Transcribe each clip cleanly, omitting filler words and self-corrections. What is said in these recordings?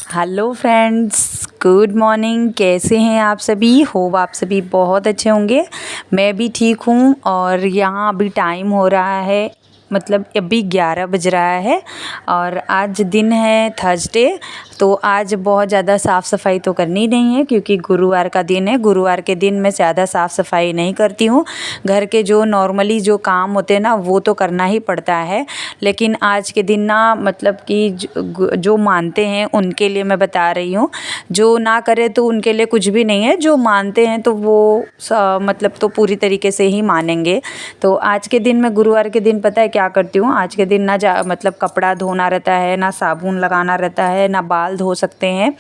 Hello friends, good morning. कैसे हैं आप सभी? होप आप सभी बहुत अच्छे होंगे। मैं भी ठीक हूँ। और यहाँ अभी टाइम हो रहा है, मतलब अभी 11 बज रहा है और आज दिन है थर्सडे। तो आज बहुत ज़्यादा साफ़ सफाई तो करनी नहीं है क्योंकि गुरुवार का दिन है। गुरुवार के दिन मैं ज़्यादा साफ़ सफाई नहीं करती हूँ। घर के जो नॉर्मली जो काम होते हैं ना, वो तो करना ही पड़ता है। लेकिन आज के दिन ना, मतलब कि जो मानते हैं उनके लिए मैं बता रही हूँ। जो ना करे तो उनके लिए कुछ भी नहीं है। जो मानते हैं तो वो मतलब तो पूरी तरीके से ही मानेंगे। तो आज के दिन मैं गुरुवार के दिन पता है क्या करती हूँ? आज के दिन ना मतलब कपड़ा धोना रहता है, ना साबुन लगाना रहता है, ना बाल धो सकते हैं।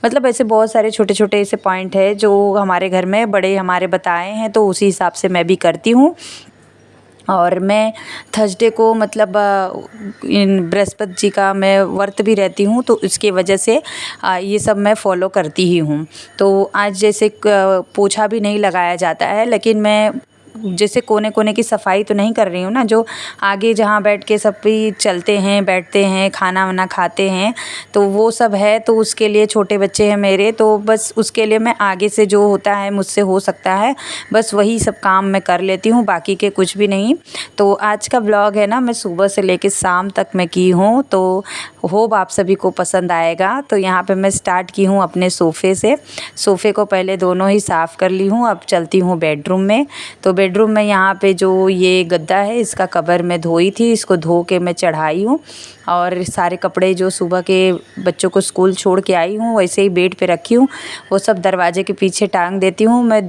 मतलब ऐसे बहुत सारे छोटे छोटे ऐसे पॉइंट है जो हमारे घर में बड़े हमारे बताए हैं, तो उसी हिसाब से मैं भी करती हूँ। और मैं थर्सडे को मतलब इन बृहस्पति जी का मैं व्रत भी रहती हूँ, तो इसके वजह से ये सब मैं फॉलो करती ही हूँ। तो आज जैसे पोछा भी नहीं लगाया जाता है, लेकिन मैं जैसे कोने कोने की सफाई तो नहीं कर रही हूँ ना। जो आगे जहाँ बैठ के सब भी चलते हैं, बैठते हैं, खाना वाना खाते हैं, तो वो सब है। तो उसके लिए छोटे बच्चे हैं मेरे, तो बस उसके लिए मैं आगे से जो होता है मुझसे हो सकता है, बस वही सब काम मैं कर लेती हूँ, बाकी के कुछ भी नहीं। तो आज का व्लॉग है ना, मैं सुबह से लेकर शाम तक मैं की हूँ, तो होप आप सभी को पसंद आएगा। तो यहाँ पे मैं स्टार्ट की हूँ अपने सोफ़े से। सोफ़े को पहले दोनों ही साफ़ कर ली हूँ। अब चलती हूँ बेडरूम में। तो बेडरूम में यहाँ पे जो ये गद्दा है, इसका कवर मैं धोई थी, इसको धो के मैं चढ़ाई हूँ। और सारे कपड़े जो सुबह के बच्चों को स्कूल छोड़ के आई हूँ वैसे ही बेड पे रखी हूँ, वो सब दरवाजे के पीछे टांग देती हूँ। मैं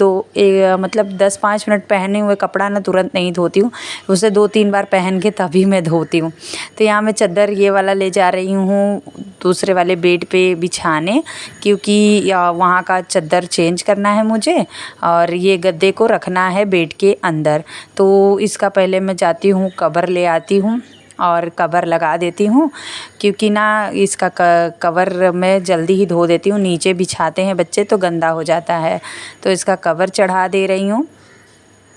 मतलब 10-5 मिनट पहने हुए कपड़ा ना तुरंत नहीं धोती हूँ, उसे 2-3 बार पहन के तभी मैं धोती हूँ। तो यहाँ मैं चादर ये वाला ले जा रही हूँ दूसरे वाले बेड पे बिछाने, क्योंकि वहाँ का चादर चेंज करना है मुझे और ये गद्दे को रखना है बेड के अंदर। तो इसका पहले मैं जाती हूँ कवर ले आती हूँ और कवर लगा देती हूँ, क्योंकि ना इसका कवर मैं जल्दी ही धो देती हूँ। नीचे बिछाते हैं बच्चे तो गंदा हो जाता है, तो इसका कवर चढ़ा दे रही हूँ।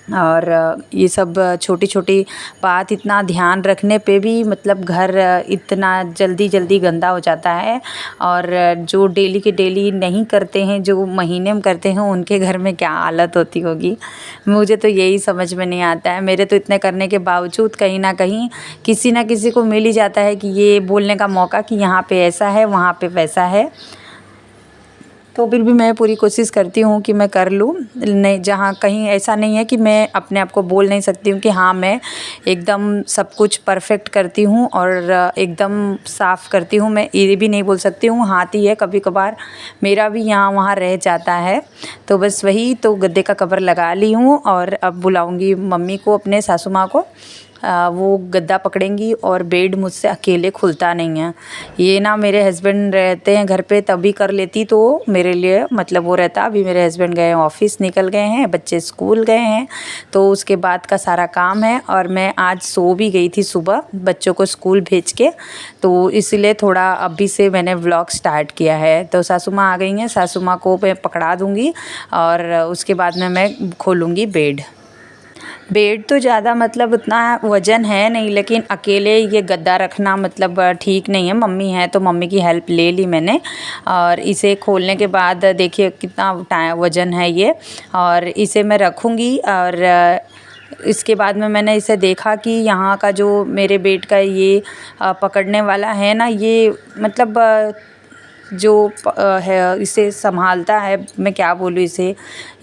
और ये सब छोटी छोटी बात, इतना ध्यान रखने पे भी मतलब घर इतना जल्दी जल्दी गंदा हो जाता है। और जो डेली के डेली नहीं करते हैं, जो महीने में करते हैं, उनके घर में क्या हालत होती होगी, मुझे तो यही समझ में नहीं आता है। मेरे तो इतने करने के बावजूद कहीं ना कहीं किसी ना किसी को मिल ही जाता है कि ये बोलने का मौका कि यहाँ पे ऐसा है, वहाँ पे वैसा है। तो फिर भी मैं पूरी कोशिश करती हूँ कि मैं कर लूँ। नहीं, जहाँ कहीं ऐसा नहीं है कि मैं अपने आप को बोल नहीं सकती हूँ कि हाँ मैं एकदम सब कुछ परफेक्ट करती हूँ और एकदम साफ़ करती हूँ। मैं ये भी नहीं बोल सकती हूँ, हाथ ही है, कभी कभार मेरा भी यहाँ वहाँ रह जाता है। तो बस वही, तो गद्दे का कवर लगा ली हूँ और अब बुलाऊँगी मम्मी को, अपने सासू माँ को। वो गद्दा पकड़ेंगी और बेड मुझसे अकेले खुलता नहीं है। ये ना मेरे हस्बैंड रहते हैं घर पे तभी कर लेती, तो मेरे लिए मतलब वो रहता। अभी मेरे हस्बैंड गए हैं ऑफिस, निकल गए हैं, बच्चे स्कूल गए हैं, तो उसके बाद का सारा काम है। और मैं आज सो भी गई थी सुबह बच्चों को स्कूल भेज के, तो इसलिए थोड़ा अभी से मैंने व्लॉग स्टार्ट किया है। तो सासू माँ आ गई हैं, सासू माँ को मैं पकड़ा दूँगी और उसके बाद में मैं खोलूँगी बेड। बेड तो ज़्यादा मतलब उतना वज़न है नहीं, लेकिन अकेले ये गद्दा रखना मतलब ठीक नहीं है। मम्मी है तो मम्मी की हेल्प ले ली मैंने, और इसे खोलने के बाद देखिए कितना वज़न है ये। और इसे मैं रखूँगी और इसके बाद में मैंने इसे देखा कि यहाँ का जो मेरे बेड का ये पकड़ने वाला है ना, ये मतलब जो है इसे संभालता है, मैं क्या बोलूँ इसे,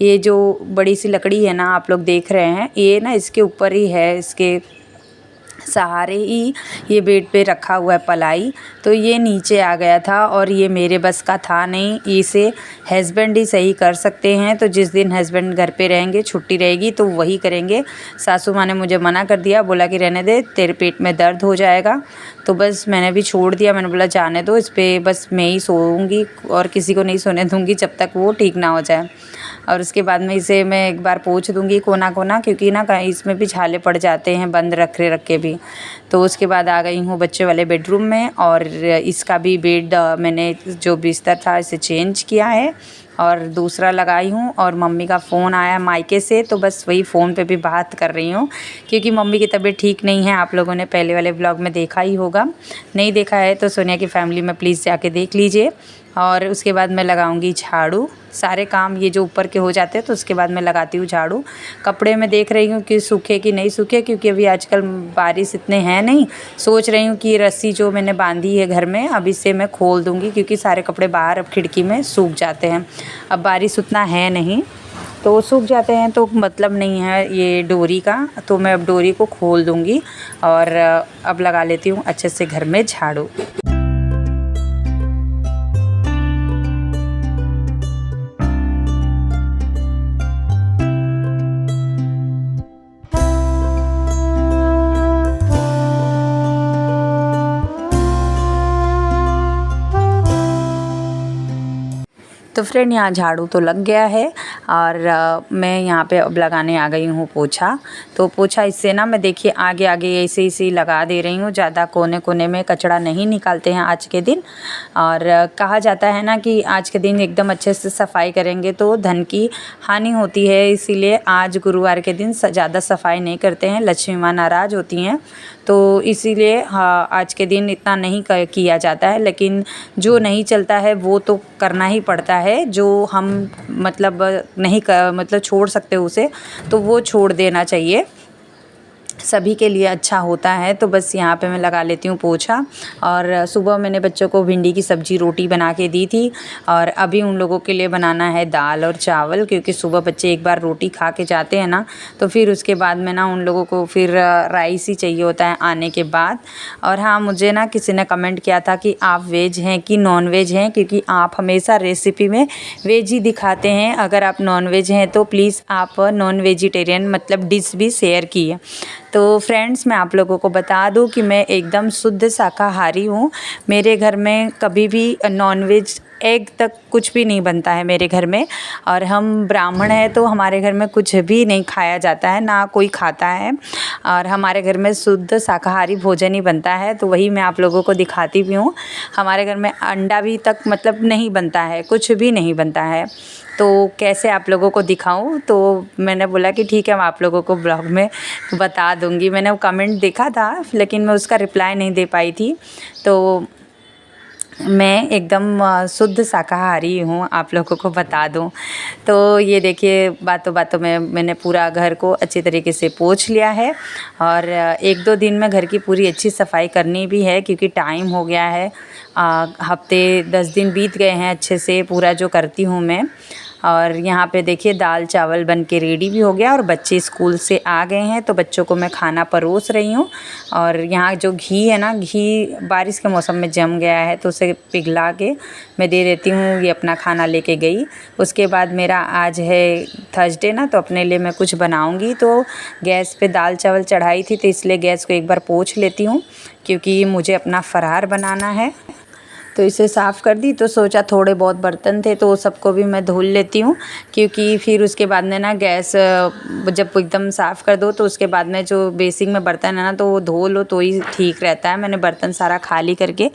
ये जो बड़ी सी लकड़ी है ना आप लोग देख रहे हैं, ये ना इसके ऊपर ही है, इसके सहारे ही ये बेड पे रखा हुआ है पलाई। तो ये नीचे आ गया था और ये मेरे बस का था नहीं, इसे हस्बैंड ही सही कर सकते हैं। तो जिस दिन हस्बैंड घर पे रहेंगे, छुट्टी रहेगी, तो वही करेंगे। सासू माँ ने मुझे मना कर दिया, बोला कि रहने दे, तेरे पेट में दर्द हो जाएगा। तो बस मैंने भी छोड़ दिया, मैंने बोला जाने दो, इस पर बस मैं ही सोऊंगी और किसी को नहीं सोने दूंगी जब तक वो ठीक ना हो जाए। और उसके बाद में इसे मैं एक बार पोंछ दूंगी कोना कोना, क्योंकि ना कहीं इसमें भी छाले पड़ जाते हैं बंद रख के भी। तो उसके बाद आ गई हूँ बच्चे वाले बेडरूम में, और इसका भी बेड मैंने जो बिस्तर था इसे चेंज किया है। और दूसरा लगाई हूँ। और मम्मी का फ़ोन आया मायके से, तो बस वही फ़ोन पे भी बात कर रही हूँ क्योंकि मम्मी की तबीयत ठीक नहीं है। आप लोगों ने पहले वाले व्लॉग में देखा ही होगा, नहीं देखा है तो सोनिया की फैमिली में प्लीज़ जाके देख लीजिए। और उसके बाद मैं लगाऊंगी झाड़ू, सारे काम ये जो ऊपर के हो जाते हैं तो उसके बाद मैं लगाती हूँ झाड़ू। कपड़े मैं देख रही हूँ कि सूखे कि नहीं सूखे, क्योंकि अभी आजकल बारिश इतने हैं नहीं। सोच रही हूँ कि ये रस्सी जो मैंने बांधी है घर में, अब इसे मैं खोल दूँगी क्योंकि सारे कपड़े बाहर अब खिड़की में सूख जाते हैं। अब बारिश उतना है नहीं तो सूख जाते हैं, तो मतलब नहीं है ये डोरी का, तो मैं अब डोरी को खोल दूँगी और अब लगा लेती हूँ अच्छे से घर में झाड़ू। तो फ्रेंड यहाँ झाड़ू तो लग गया है और मैं यहाँ पे अब लगाने आ गई हूँ पोछा। तो पोछा इससे ना मैं देखिए आगे आगे ऐसे ऐसे ही लगा दे रही हूँ, ज़्यादा कोने कोने में कचरा नहीं निकालते हैं आज के दिन। और कहा जाता है ना कि आज के दिन एकदम अच्छे से सफाई करेंगे तो धन की हानि होती है, इसीलिए आज गुरुवार के दिन ज़्यादा सफाई नहीं करते हैं, लक्ष्मी माँ नाराज़ होती हैं, तो इसीलिए हाँ आज के दिन इतना नहीं किया जाता है। लेकिन जो नहीं चलता है वो तो करना ही पड़ता है, जो हम मतलब नहीं मतलब छोड़ सकते उसे, तो वो छोड़ देना चाहिए, सभी के लिए अच्छा होता है। तो बस यहाँ पे मैं लगा लेती हूँ पोछा। और सुबह मैंने बच्चों को भिंडी की सब्ज़ी रोटी बना के दी थी और अभी उन लोगों के लिए बनाना है दाल और चावल, क्योंकि सुबह बच्चे एक बार रोटी खा के जाते हैं ना, तो फिर उसके बाद में ना उन लोगों को फिर राइस ही चाहिए होता है आने के बाद। और हाँ, मुझे ना किसी ने कमेंट किया था कि आप वेज हैं कि नॉन वेज हैं, क्योंकि आप हमेशा रेसिपी में वेज ही दिखाते हैं। अगर आप नॉन वेज हैं तो प्लीज़ आप नॉन वेजिटेरियन मतलब डिश भी शेयर कीजिए। तो फ्रेंड्स, मैं आप लोगों को बता दूं कि मैं एकदम शुद्ध शाकाहारी हूँ। मेरे घर में कभी भी नॉनवेज एग तक कुछ भी नहीं बनता है मेरे घर में। और हम ब्राह्मण हैं तो हमारे घर में कुछ भी नहीं खाया जाता है, ना कोई खाता है। और हमारे घर में शुद्ध शाकाहारी भोजन ही बनता है, तो वही मैं आप लोगों को दिखाती भी हूँ। हमारे घर में अंडा भी तक मतलब नहीं बनता है, कुछ भी नहीं बनता है, तो कैसे आप लोगों को दिखाऊं। तो मैंने बोला कि ठीक है, मैं आप लोगों को ब्लॉग में बता दूंगी। मैंने वो कमेंट देखा था लेकिन मैं उसका रिप्लाई नहीं दे पाई थी। तो मैं एकदम शुद्ध शाकाहारी हूँ, आप लोगों को बता दूँ। तो ये देखिए, बातों बातों में मैंने पूरा घर को अच्छी तरीके से पोंछ लिया है और 1-2 दिन में घर की पूरी अच्छी सफाई करनी भी है, क्योंकि टाइम हो गया है। हफ्ते 10 दिन बीत गए हैं अच्छे से पूरा जो करती हूँ मैं। और यहाँ पे देखिए दाल चावल बन के रेडी भी हो गया और बच्चे स्कूल से आ गए हैं, तो बच्चों को मैं खाना परोस रही हूँ। और यहाँ जो घी है ना, घी बारिश के मौसम में जम गया है तो उसे पिघला के मैं दे देती हूँ। ये अपना खाना लेके गई। उसके बाद मेरा आज है थर्सडे ना, तो अपने लिए मैं कुछ बनाऊँगी। तो गैस पे दाल चावल चढ़ाई थी, तो इसलिए गैस को एक बार पोंछ लेती हूँ, क्योंकि मुझे अपना फरार बनाना है। तो इसे साफ़ कर दी, तो सोचा थोड़े बहुत बर्तन थे तो सबको भी मैं धुल लेती हूँ, क्योंकि फिर उसके बाद में ना गैस जब एकदम साफ़ कर दो तो उसके बाद में जो बेसिन में बर्तन है ना, तो वो धो लो तो ही ठीक रहता है। मैंने बर्तन सारा खाली करके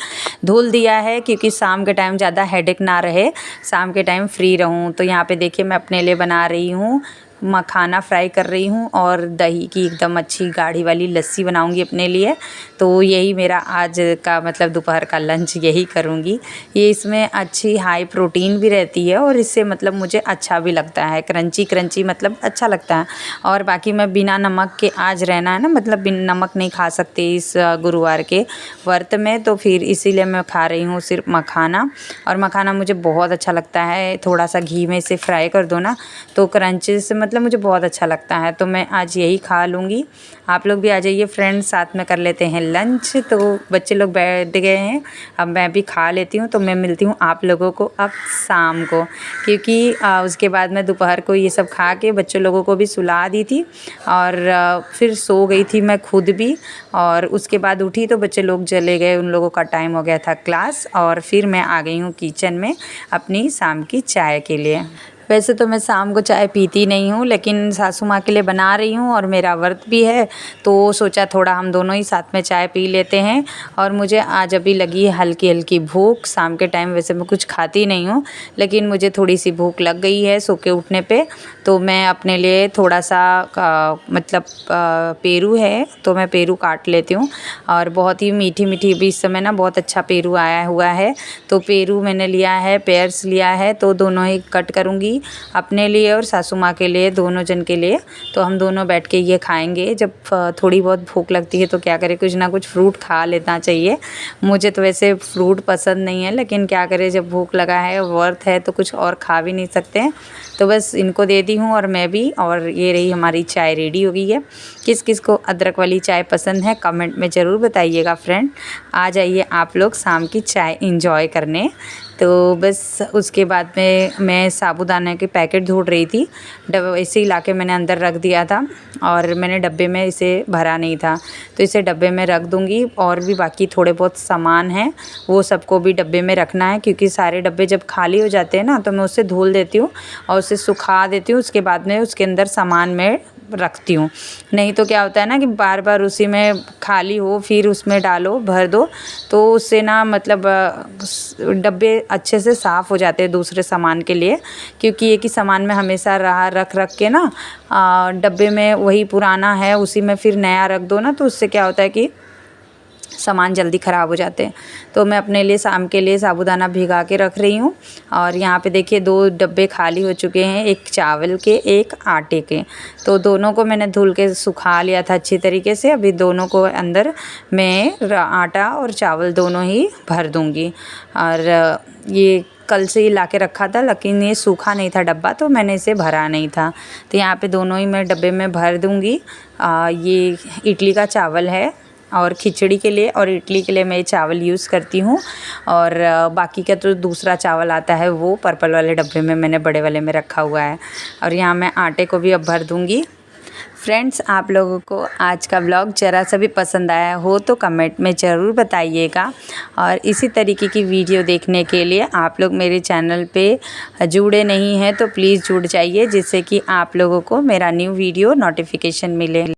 धुल दिया है, क्योंकि शाम के टाइम ज़्यादा हेडेक ना रहे, शाम के टाइम फ्री रहूँ। तो यहाँ पे देखिए मैं अपने लिए बना रही हूँ, मखाना फ्राई कर रही हूँ और दही की एकदम अच्छी गाढ़ी वाली लस्सी बनाऊँगी अपने लिए। तो यही मेरा आज का मतलब दोपहर का लंच यही करूँगी। ये इसमें अच्छी हाई प्रोटीन भी रहती है और इससे मतलब मुझे अच्छा भी लगता है, क्रंची क्रंची मतलब अच्छा लगता है। और बाकी मैं बिना नमक के आज रहना है ना, मतलब बिना नमक नहीं खा सकते इस गुरुवार के व्रत में, तो फिर इसीलिए मैं खा रही हूँ सिर्फ मखाना। और मखाना मुझे बहुत अच्छा लगता है, थोड़ा सा घी में इसे फ्राई कर दो ना तो क्रंची से मतलब मुझे बहुत अच्छा लगता है। तो मैं आज यही खा लूँगी। आप लोग भी आ जाइए फ्रेंड्स, साथ में कर लेते हैं लंच। तो बच्चे लोग बैठ गए हैं, अब मैं भी खा लेती हूँ। तो मैं मिलती हूँ आप लोगों को अब शाम को, क्योंकि उसके बाद मैं दोपहर को ये सब खा के बच्चों लोगों को भी सुला दी थी और फिर सो गई थी मैं खुद भी। और उसके बाद उठी तो बच्चे लोग चले गए, उन लोगों का टाइम हो गया था क्लास। और फिर मैं आ गई हूँ किचन में अपनी शाम की चाय के लिए। वैसे तो मैं शाम को चाय पीती नहीं हूँ, लेकिन सासू माँ के लिए बना रही हूँ और मेरा व्रत भी है, तो सोचा थोड़ा हम दोनों ही साथ में चाय पी लेते हैं। और मुझे आज अभी लगी हल्की हल्की भूख। शाम के टाइम वैसे मैं कुछ खाती नहीं हूँ, लेकिन मुझे थोड़ी सी भूख लग गई है सो के उठने पे, तो मैं अपने लिए थोड़ा सा मतलब पेरू है तो मैं पेरू काट लेती हूँ। और बहुत ही मीठी मीठी भी इस समय ना बहुत अच्छा पेरू आया हुआ है, तो पेरू मैंने लिया है, पेयर्स लिया है, तो दोनों ही कट करूँगी अपने लिए और सासू माँ के लिए, दोनों जन के लिए। तो हम दोनों बैठ के ये खाएंगे। जब थोड़ी बहुत भूख लगती है तो क्या करें, कुछ ना कुछ फ्रूट खा लेना चाहिए। मुझे तो वैसे फ्रूट पसंद नहीं है, लेकिन क्या करें, जब भूख लगा है, व्रत है, तो कुछ और खा भी नहीं सकते हैं। तो बस इनको दे दी हूँ और मैं भी। और ये रही हमारी चाय रेडी हो गई है। किस किस को अदरक वाली चाय पसंद है कमेंट में ज़रूर बताइएगा फ्रेंड। आ जाइए आप लोग शाम की चाय इंजॉय करने। तो बस उसके बाद में मैं साबूदाना के पैकेट ढूंढ रही थी, ऐसे ही लाके मैंने अंदर रख दिया था और मैंने डब्बे में इसे भरा नहीं था, तो इसे डब्बे में रख दूँगी। और भी बाकी थोड़े बहुत सामान हैं वो सबको भी डब्बे में रखना है, क्योंकि सारे डब्बे जब खाली हो जाते हैं ना तो मैं उसे धुल देती हूँ और उसे सुखा देती हूँ। उसके बाद में उसके अंदर सामान में रखती हूँ। नहीं तो क्या होता है ना कि बार बार उसी में खाली हो फिर उसमें डालो भर दो, तो उससे ना मतलब डब्बे अच्छे से साफ़ हो जाते हैं दूसरे सामान के लिए। क्योंकि एक ही सामान में हमेशा रख के ना डब्बे में वही पुराना है उसी में फिर नया रख दो ना, तो उससे क्या होता है कि सामान जल्दी ख़राब हो जाते हैं। तो मैं अपने लिए शाम के लिए साबूदाना भिगा के रख रही हूँ। और यहाँ पे देखिए 2 डब्बे खाली हो चुके हैं, एक चावल के एक आटे के। तो दोनों को मैंने धुल के सुखा लिया था अच्छी तरीके से। अभी दोनों को अंदर मैं आटा और चावल दोनों ही भर दूँगी। और ये कल से ही ला के रखा था, लेकिन ये सूखा नहीं था डब्बा, तो मैंने इसे भरा नहीं था। तो यहाँ पे दोनों ही मैं डब्बे में भर दूँगी। ये इडली का चावल है और खिचड़ी के लिए और इडली के लिए मैं चावल यूज़ करती हूँ। और बाकी का तो दूसरा चावल आता है वो पर्पल वाले डब्बे में मैंने बड़े वाले में रखा हुआ है। और यहाँ मैं आटे को भी अब भर दूँगी। फ्रेंड्स, आप लोगों को आज का व्लॉग ज़रा सा भी पसंद आया हो तो कमेंट में ज़रूर बताइएगा। और इसी तरीके की वीडियो देखने के लिए आप लोग मेरे चैनल पे जुड़े नहीं हैं तो प्लीज़ जुड़ जाइए, जिससे कि आप लोगों को मेरा न्यू वीडियो नोटिफिकेशन मिले।